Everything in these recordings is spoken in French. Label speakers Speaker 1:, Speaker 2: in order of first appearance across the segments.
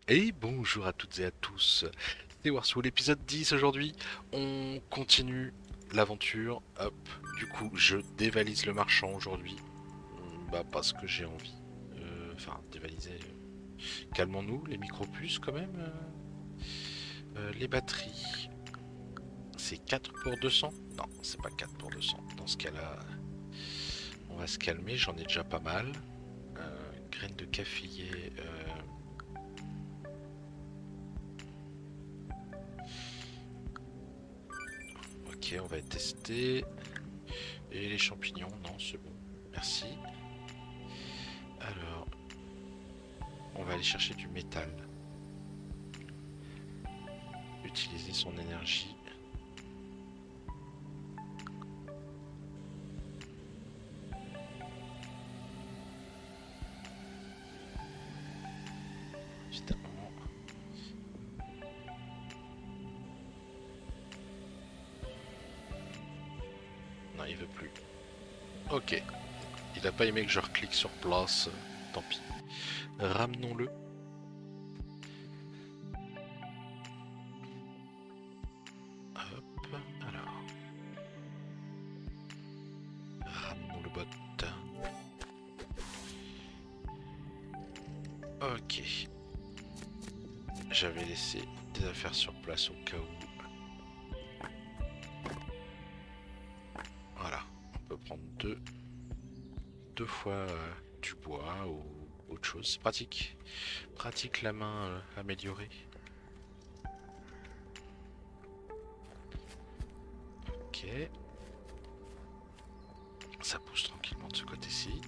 Speaker 1: Et bonjour à toutes et à tous, c'est Warsoul, l'épisode 10 aujourd'hui. On continue l'aventure. Hop, du coup, je dévalise le marchand aujourd'hui. Bah, parce que j'ai envie. Enfin, dévaliser. Calmons-nous, les micro-puces quand même. Les batteries. C'est 4 pour 200. Non, c'est pas 4 pour 200. Dans ce cas-là, on va se calmer, j'en ai déjà pas mal. Graines de caféier. Ok, on va tester. Et les champignons, non, c'est bon. Merci. Alors, on va aller chercher du métal. Utiliser son énergie. Évidemment. Non, il veut plus. Ok. Il a pas aimé que je reclique sur place. Tant pis. Ramenons-le. Hop. Alors. Ramenons le bot. Ok. J'avais laissé des affaires sur place au cas où. Voilà. On peut prendre deux fois du bois ou autre chose. C'est pratique. Pratique la main améliorée. Ok. Ça pousse tranquillement de ce côté-ci.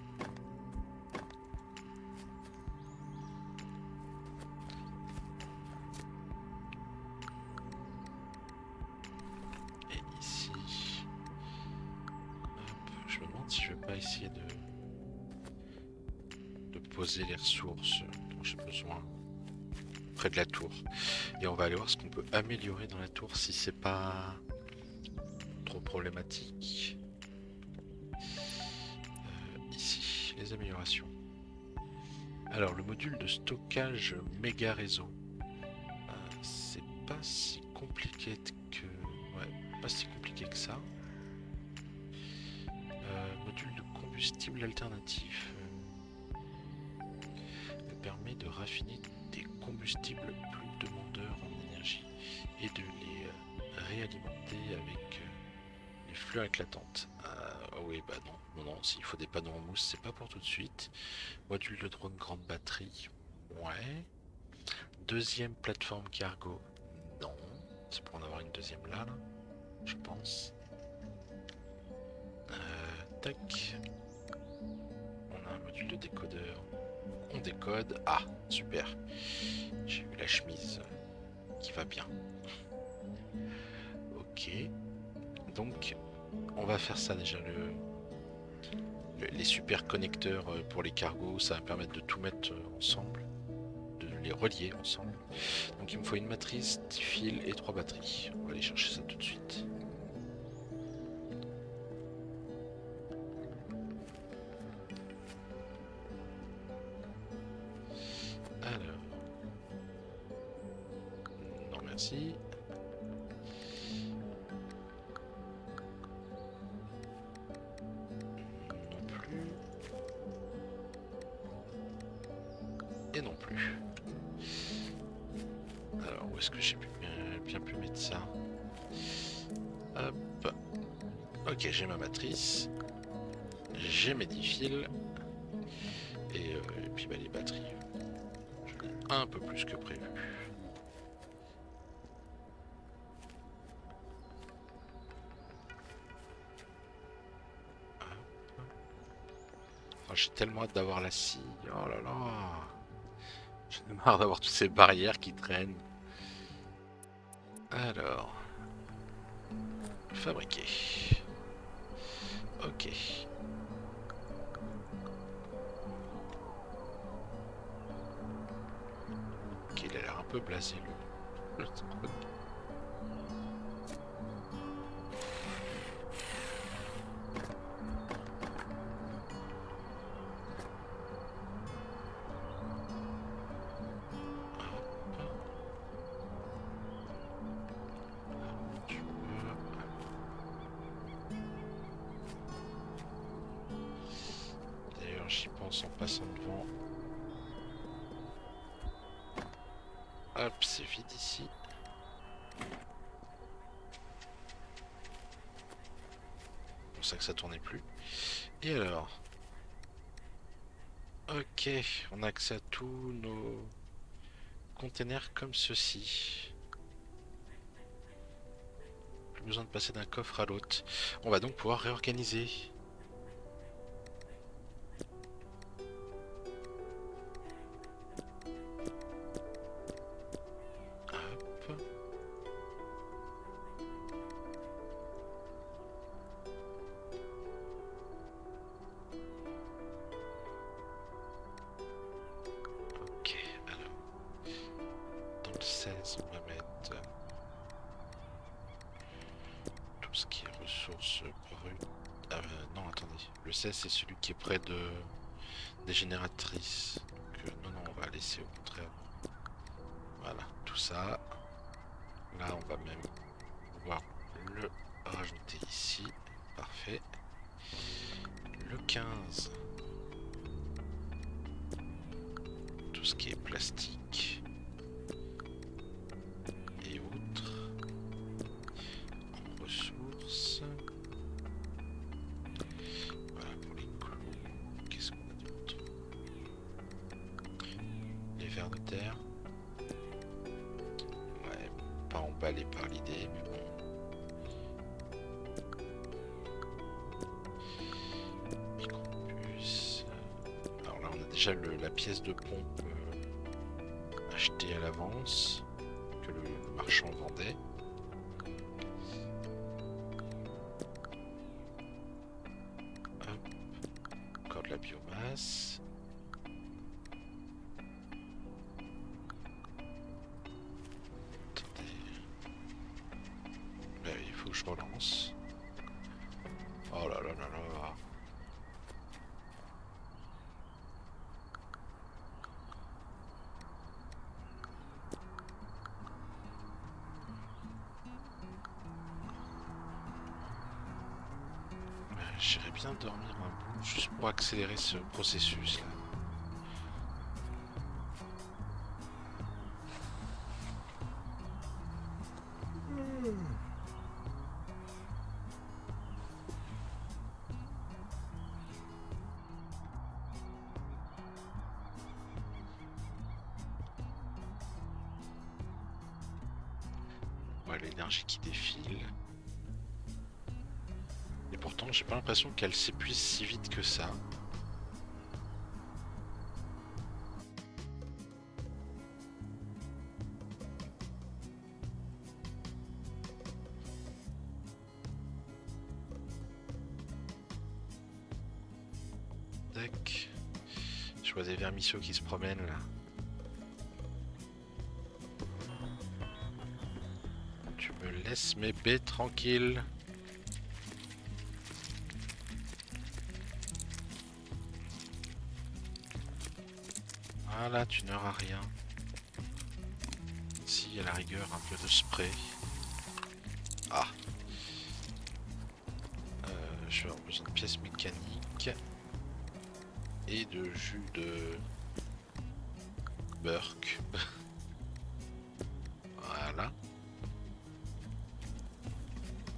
Speaker 1: Et ici, hop, je me demande si je vais pas essayer de poser les ressources dont j'ai besoin près de la tour. Et on va aller voir ce qu'on peut améliorer dans la tour si c'est pas trop problématique. Ici, les améliorations. Alors, le module de stockage méga réseau. C'est pas si compliqué que. Ouais, pas si compliqué que ça. Module de combustible alternatif. Permet de raffiner des combustibles plus demandeurs en énergie et de les réalimenter avec les fleurs éclatantes. Oui, bah non, non, non, s'il faut des panneaux en mousse, c'est pas pour tout de suite. Module de drone grande batterie, ouais. Deuxième plateforme cargo, non. C'est pour en avoir une deuxième là, je pense. Tac. On a un module de décodeur. On décode. Ah, super. J'ai eu la chemise qui va bien. Ok. Donc, on va faire ça déjà. Les super connecteurs pour les cargos, ça va me permettre de tout mettre ensemble, de les relier ensemble. Donc, il me faut une matrice, 10 fils et 3 batteries. On va aller chercher ça tout de suite. Alors, non merci. Non plus. Et non plus. Alors, où est-ce que j'ai bien pu mettre ça? Hop. Ok, j'ai ma matrice. J'ai mes 10 fils. Et puis bah, les batteries. J'en ai un peu plus que prévu. Oh, j'ai tellement hâte d'avoir la scie. Oh là là. J'en ai marre d'avoir toutes ces barrières qui traînent. Alors, fabriquer. Ok. Ok, il a l'air un peu blasé le truc. j'y pense en passant devant. Hop, c'est vide ici. C'est pour ça que ça tournait plus. Et alors? Ok, on a accès à tous nos containers comme ceci. Plus besoin de passer d'un coffre à l'autre. On va donc pouvoir réorganiser. Hop. Ok, alors. Dans le 16, on va mettre tout ce qui est ressources brutes. Non, attendez. Le 16, c'est celui qui est près des génératrices. Donc, non, non, on va laisser au contraire. Voilà, tout ça. Là, on va même pouvoir le rajouter ici. Parfait. Le 15. Tout ce qui est plastique et autres. En ressources. Voilà pour les clous. Qu'est-ce qu'on a d'autre? Les vers de terre. Ouais, pas emballé par l'idée, mais bon. Microbus. Alors là, on a déjà la pièce de pompe achetée à l'avance que le marchand vendait. Hop. Encore de la biomasse. Attendez. Ben, il faut que je relance. Oh là là là là. J'irais bien dormir un bout juste pour accélérer ce processus là. Ouais, l'énergie qui défile. Et pourtant, j'ai pas l'impression qu'elle s'épuise si vite que ça. Tac. Je vois des vermisseaux qui se promènent là. Tu me laisses mes baies tranquilles. Voilà, tu n'auras rien. Si, à la rigueur, un peu de spray. Ah. Je vais avoir besoin de pièces mécaniques. Et de jus de Burk. Voilà.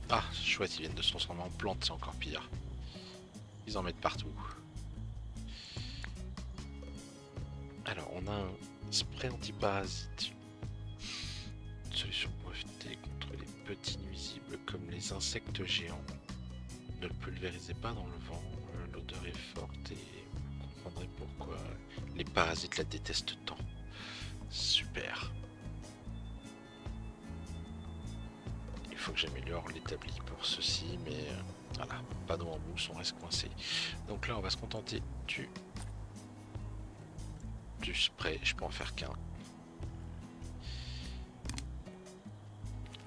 Speaker 1: Ah, chouette, ils viennent de se transformer en plantes, c'est encore pire. Ils en mettent partout. Alors, on a un spray antiparasite. Une solution brevetée contre les petits nuisibles comme les insectes géants. Ne le pulvérisez pas dans le vent, l'odeur est forte et vous comprendrez pourquoi les parasites la détestent tant. Super. Il faut que j'améliore l'établi pour ceci, mais voilà, pas d'eau en mousse, on reste coincé. Donc là, on va se contenter du spray, je peux en faire qu'un.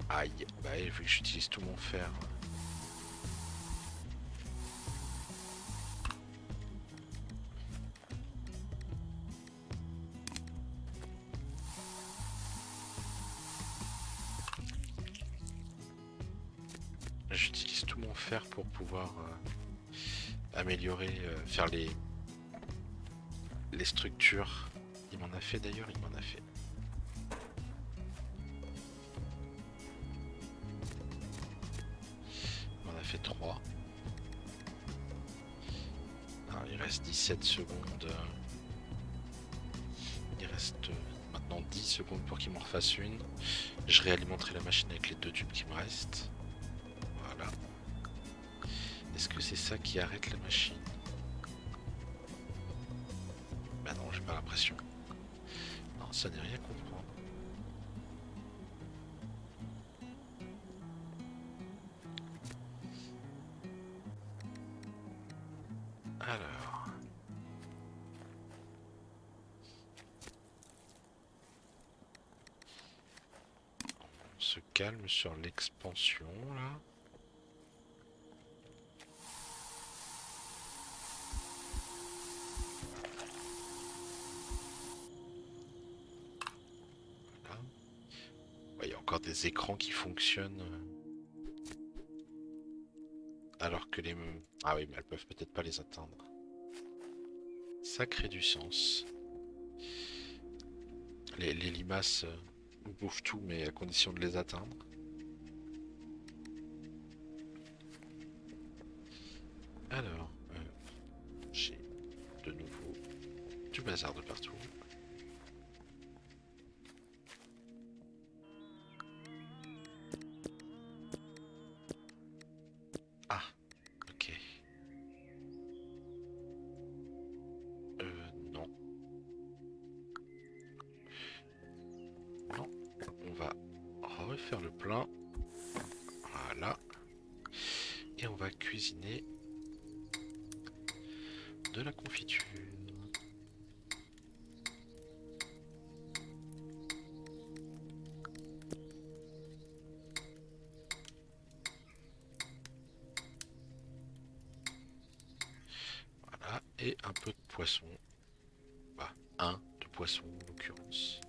Speaker 1: Aïe, bah vu que j'utilise tout mon fer. J'utilise tout mon fer pour pouvoir améliorer, faire les les structures. Il m'en a fait d'ailleurs, il m'en a fait. Il m'en a fait 3. Alors, il reste 17 secondes. Il reste maintenant 10 secondes pour qu'il m'en refasse une. Je réalimenterai la machine avec les 2 tubes qui me restent. Voilà. Est-ce que c'est ça qui arrête la machine? Bah non, j'ai pas l'impression. Non, ça n'est rien comprendre. Alors... On se calme sur l'expansion, là. Voilà. Ouais, il y a encore des écrans qui fonctionnent. Alors que les... Ah oui, mais elles peuvent peut-être pas les atteindre. Ça crée du sens. Les limaces bouffent tout, mais à condition de les atteindre. Alors, j'ai de nouveau du bazar de partout. Ah, ok. Non. Non, on va refaire le plein. Voilà. Et on va cuisiner de la confiture. Voilà, et un peu de poisson. Bah, un de poisson en l'occurrence.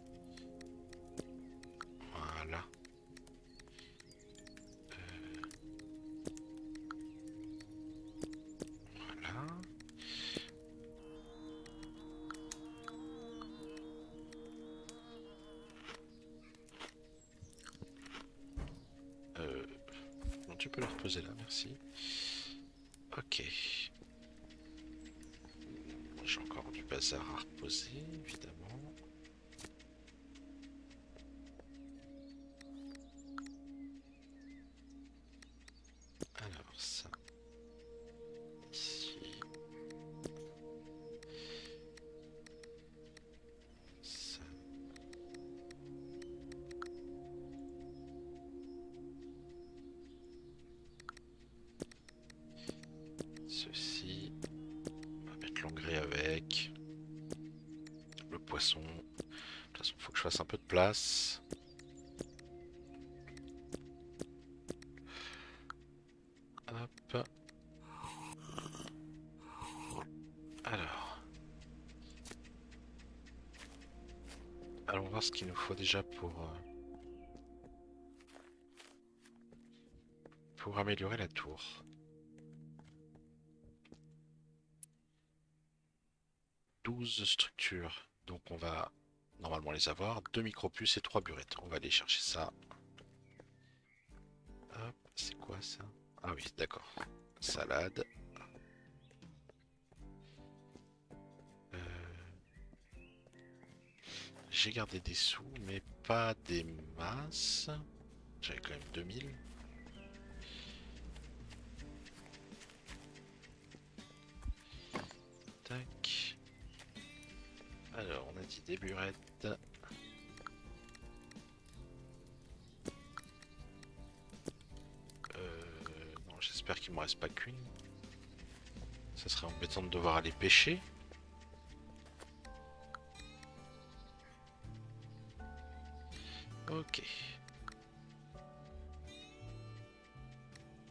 Speaker 1: Voilà. Voilà. Non, tu peux le reposer là, merci. Ok. J'ai encore du bazar à reposer, évidemment. Alors ça, ici, ça, ceci, on va mettre l'engrais avec, le poisson. De toute façon, il faut que je fasse un peu de place. Hop. Alors, allons voir ce qu'il nous faut déjà pour améliorer la tour. « 12 structures, donc on va normalement les avoir. 2 micropuces et 3 burettes. On va aller chercher ça. Hop, c'est quoi ça? Ah oui, d'accord. Salade. J'ai gardé des sous, mais pas des masses. J'avais quand même 2000. Tac. Alors, on a dit des burettes. Non, j'espère qu'il me reste pas qu'une. Ça serait embêtant de devoir aller pêcher. Ok.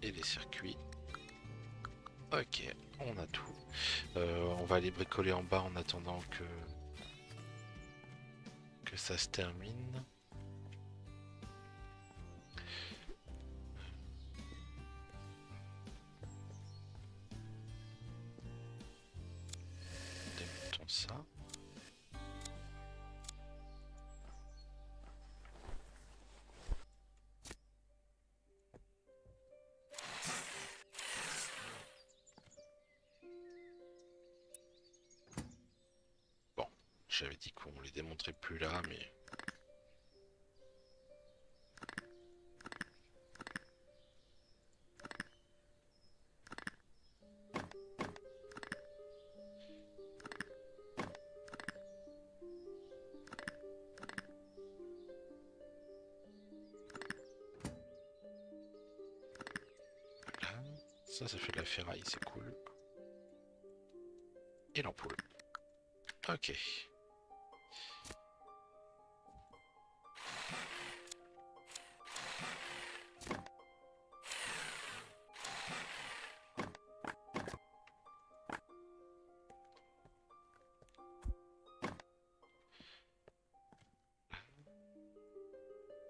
Speaker 1: Et les circuits. Ok, on a tout. On va aller bricoler en bas en attendant que ça se termine. Démontons ça. J'avais dit qu'on les démontrait plus là, mais... Voilà. Ça fait de la ferraille, c'est cool. Et l'ampoule. Ok.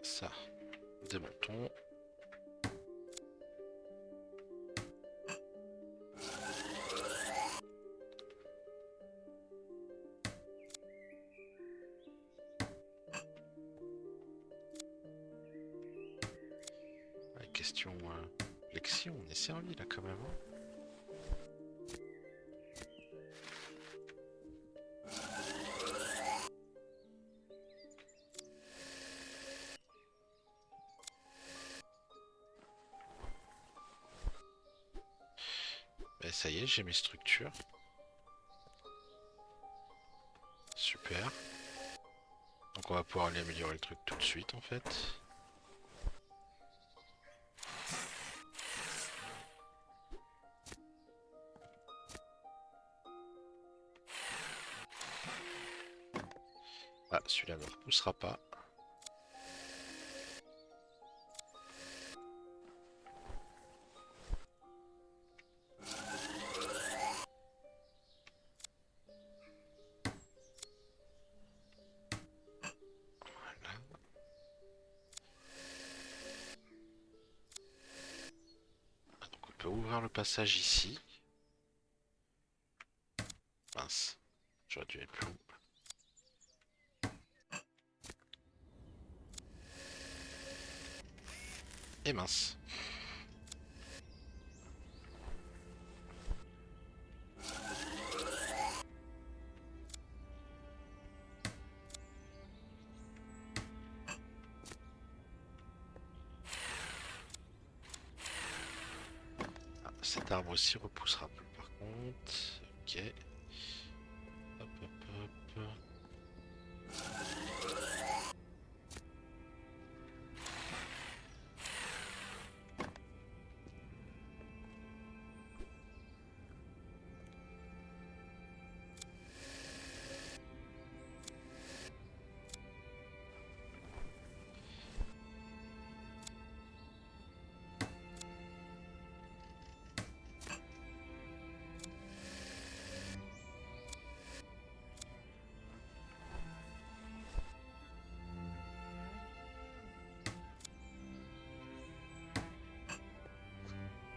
Speaker 1: Ça, démontons. La question Lexi, on est servi là quand même. Hein. Ben, ça y est, j'ai mes structures. Super. Donc on va pouvoir aller améliorer le truc tout de suite en fait. Ah, celui-là ne repoussera pas. Voilà. Ah, donc on peut ouvrir le passage ici. Mince, j'aurais dû aller plus haut. Et mince. Ah, cet arbre aussi repoussera plus par contre. Ok. Hop, hop, hop.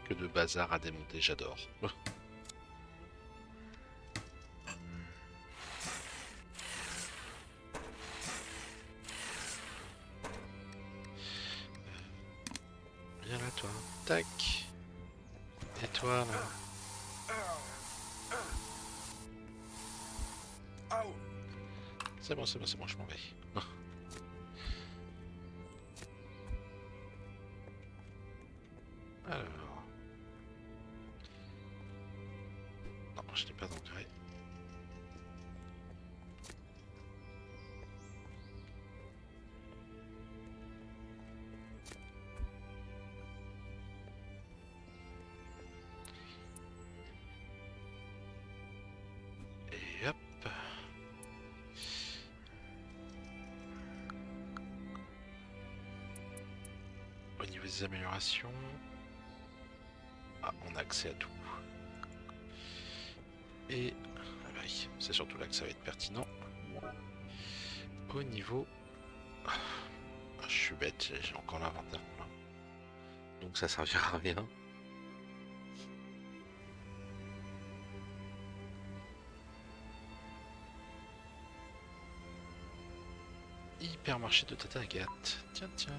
Speaker 1: Que de bazar à démonter, j'adore. Viens là toi. Tac. Et toi là. C'est bon, c'est bon, c'est bon, je m'en vais. Alors. Non, je n'ai pas d'engrais. Et hop. Au niveau des améliorations. Ah, on a accès à tout. Et ah bah oui, c'est surtout là que ça va être pertinent. Au niveau... Ah, je suis bête, j'ai encore l'inventaire plein. Donc ça servira à rien. Hypermarché de Tata Agathe. Tiens, tiens.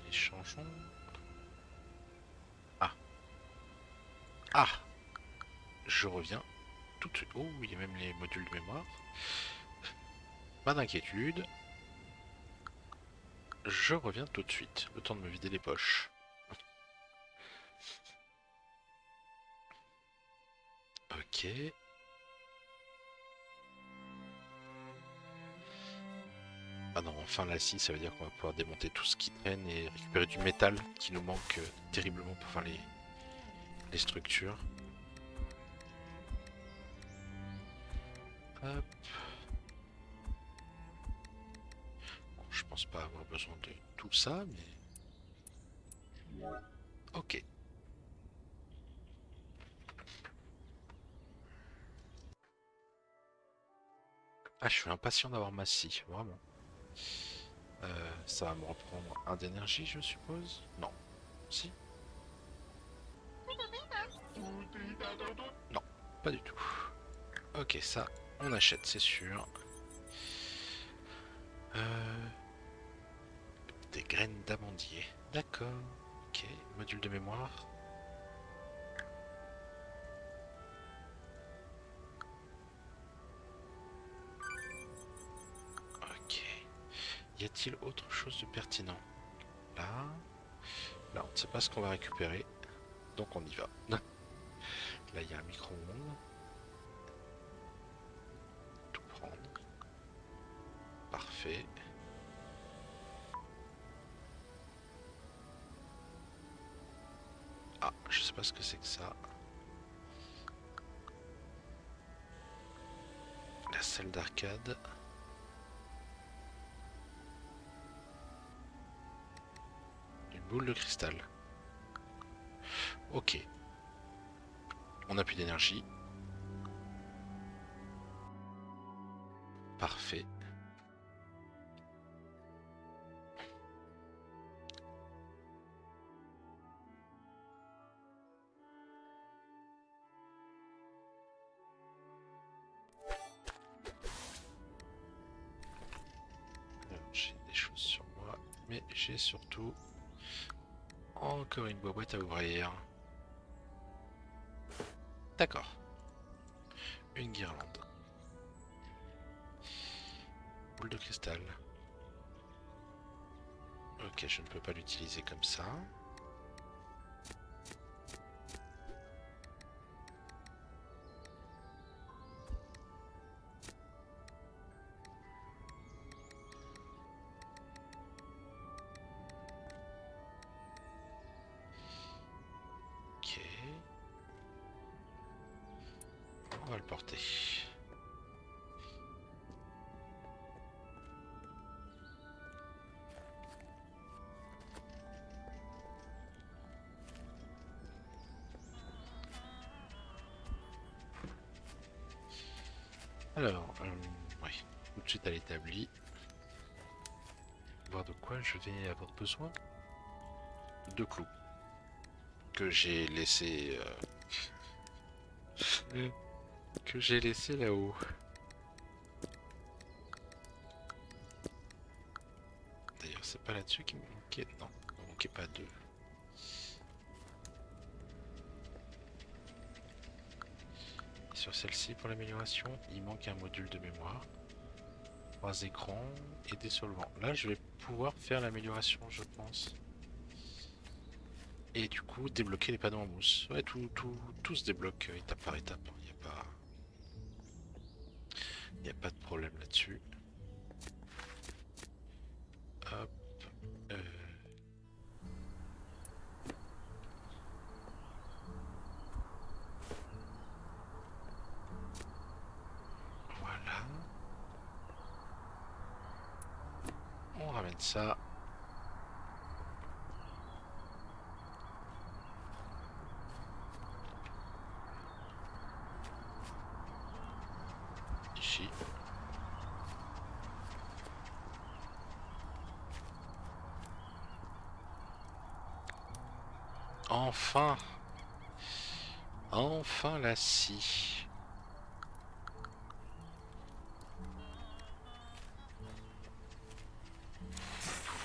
Speaker 1: Échangeons. Ah. je reviens tout de suite. Oh, il y a même les modules de mémoire. Pas d'inquiétude. Je reviens tout de suite, le temps de me vider les poches. Ok. Ah non, enfin la scie, ça veut dire qu'on va pouvoir démonter tout ce qui traîne et récupérer du métal qui nous manque terriblement pour faire les structures. Hop. Bon, je pense pas avoir besoin de tout ça, mais... Ok. Ah, je suis impatient d'avoir ma scie, vraiment. Ça va me reprendre un d'énergie, je suppose? Non. Si? Non, pas du tout. Ok, ça, on achète, c'est sûr. Euh, Des graines d'amandier. D'accord. Ok, module de mémoire. Ok. Y a-t-il autre chose de pertinent? Là. Là, on ne sait pas ce qu'on va récupérer. Donc on y va. Là, il y a un micro-ondes. Tout prendre. Parfait. Ah, je sais pas ce que c'est que ça. La salle d'arcade. Une boule de cristal. Ok. On n'a plus d'énergie. Parfait. Alors, j'ai des choses sur moi, mais j'ai surtout encore une boîte à ouvrir. D'accord. Une guirlande. Boule de cristal. Ok, je ne peux pas l'utiliser comme ça. Ok. On va le porter. Alors, ouais, tout de suite à l'établi. Voir de quoi je vais avoir besoin. De clous. Que j'ai laissé... que j'ai laissé là-haut. D'ailleurs, c'est pas là-dessus qu'il me manquait. Non, il me manquait pas deux. Sur celle-ci, pour l'amélioration, il manque un module de mémoire. 3 écrans et des solvants. Là, je vais pouvoir faire l'amélioration, je pense. Et du coup, débloquer les panneaux en mousse. Ouais, tout se débloque étape par étape. Il n'y a pas de problème là-dessus. Hop. euh, Voilà. On ramène ça. Ici. Enfin. Enfin la scie.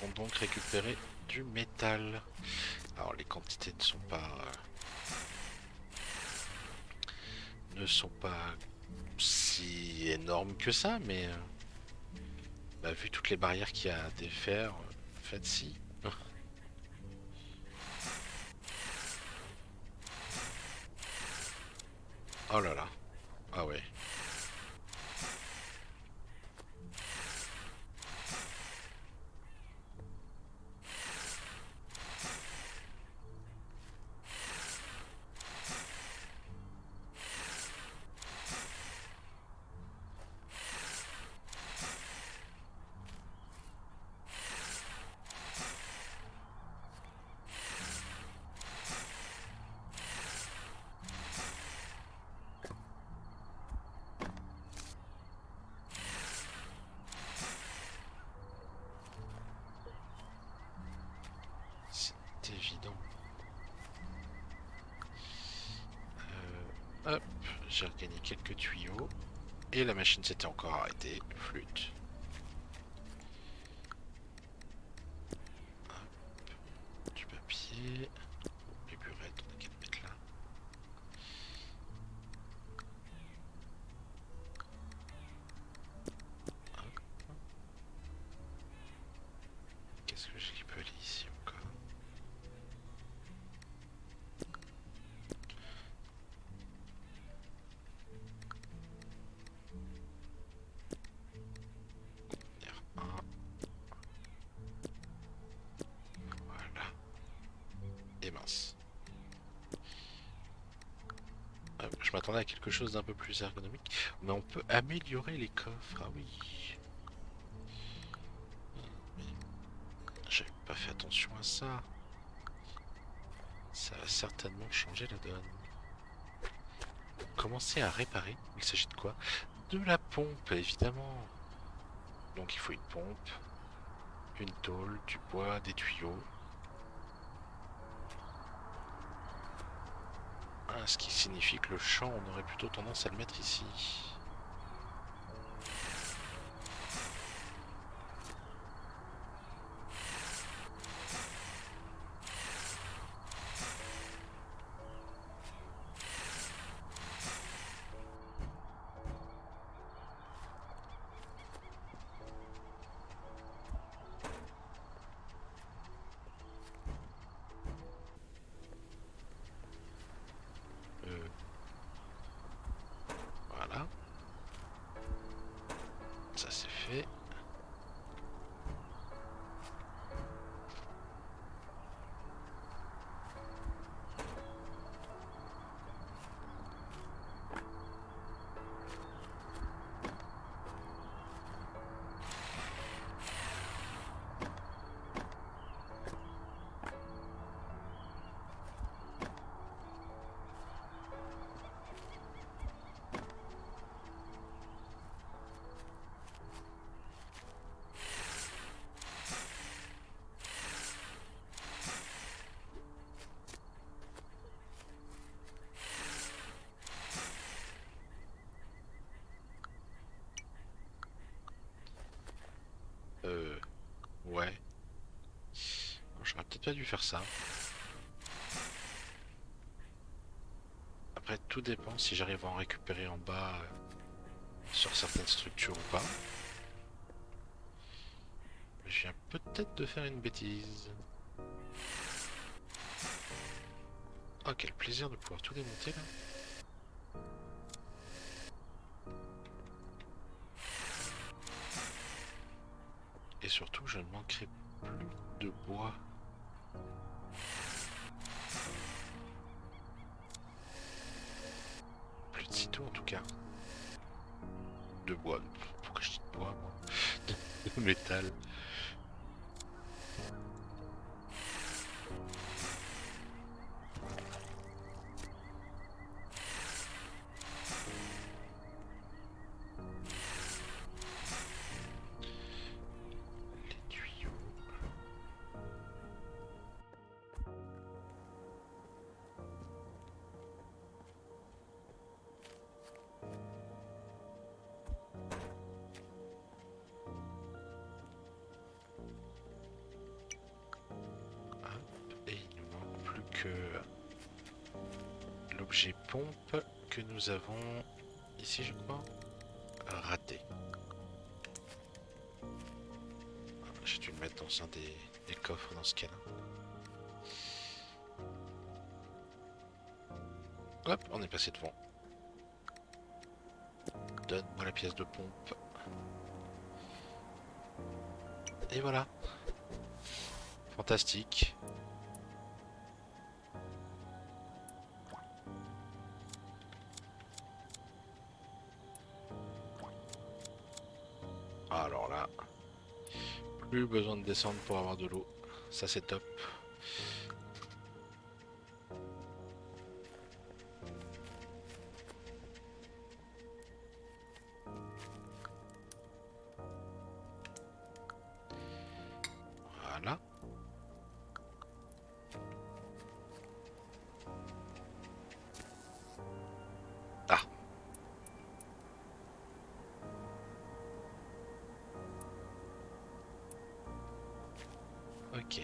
Speaker 1: Nous pouvons donc récupérer du métal. Alors les quantités ne sont pas si énormes que ça, mais bah, vu toutes les barrières qu'il y a à défaire, en fait, si. Oh là là. Ah ouais. C'est évident. Hop, j'ai regagné quelques tuyaux. Et la machine s'était encore arrêtée. Flûte. Hop, du papier. Les burettes, on a qu'à le mettre là. Hop. Qu'est-ce que j'ai qui peut aller ici encore? Contenir 1. Voilà. Et mince. Je m'attendais à quelque chose d'un peu plus ergonomique. Mais on peut améliorer les coffres. Ah oui. J'avais pas fait attention à ça. Ça va certainement changer la donne. Commencer à réparer. Il s'agit de quoi? De la pompe, évidemment. Donc il faut une pompe, une tôle, du bois, des tuyaux. Ah, ce qui signifie que le champ, on aurait plutôt tendance à le mettre ici. Voilà, ça c'est fait. Ouais. J'aurais peut-être pas dû faire ça. Après, tout dépend si j'arrive à en récupérer en bas sur certaines structures ou pas. Je viens peut-être de faire une bêtise. Oh, quel plaisir de pouvoir tout démonter là. Et surtout, je ne manquerai plus de bois. Plus de sitôt en tout cas. De bois. Pourquoi je dis de bois moi? De métal. Les tuyaux. Hop. Et il ne manque plus que l'objet pompe que que nous avons ici, je crois. Raté. J'ai dû le mettre dans un des coffres dans ce cas-là. Hop, on est passé devant. Donne-moi la pièce de pompe. Et voilà. Fantastique. Alors là, plus besoin de descendre pour avoir de l'eau. Ça c'est top. Voilà. Ah. Ok.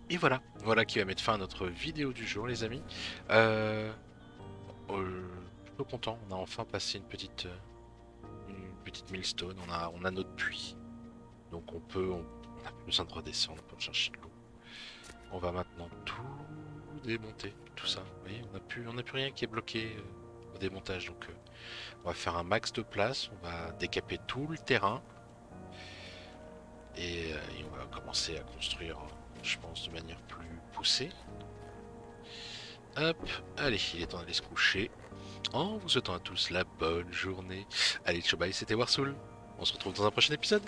Speaker 1: Et voilà, voilà qui va mettre fin à notre vidéo du jour, les amis. Plutôt content, on a enfin passé une petite milestone, on a notre puits. Donc on a plus besoin de redescendre pour chercher de l'eau. On va maintenant tout démonter, tout ça. Vous voyez, on n'a plus rien qui est bloqué au démontage. Donc on va faire un max de place, on va décaper tout le terrain. Et on va commencer à construire, je pense, de manière plus poussée. Hop, allez, il est temps d'aller se coucher. En vous souhaitant à tous la bonne journée. Allez, ciao bye, c'était Warsoul. On se retrouve dans un prochain épisode.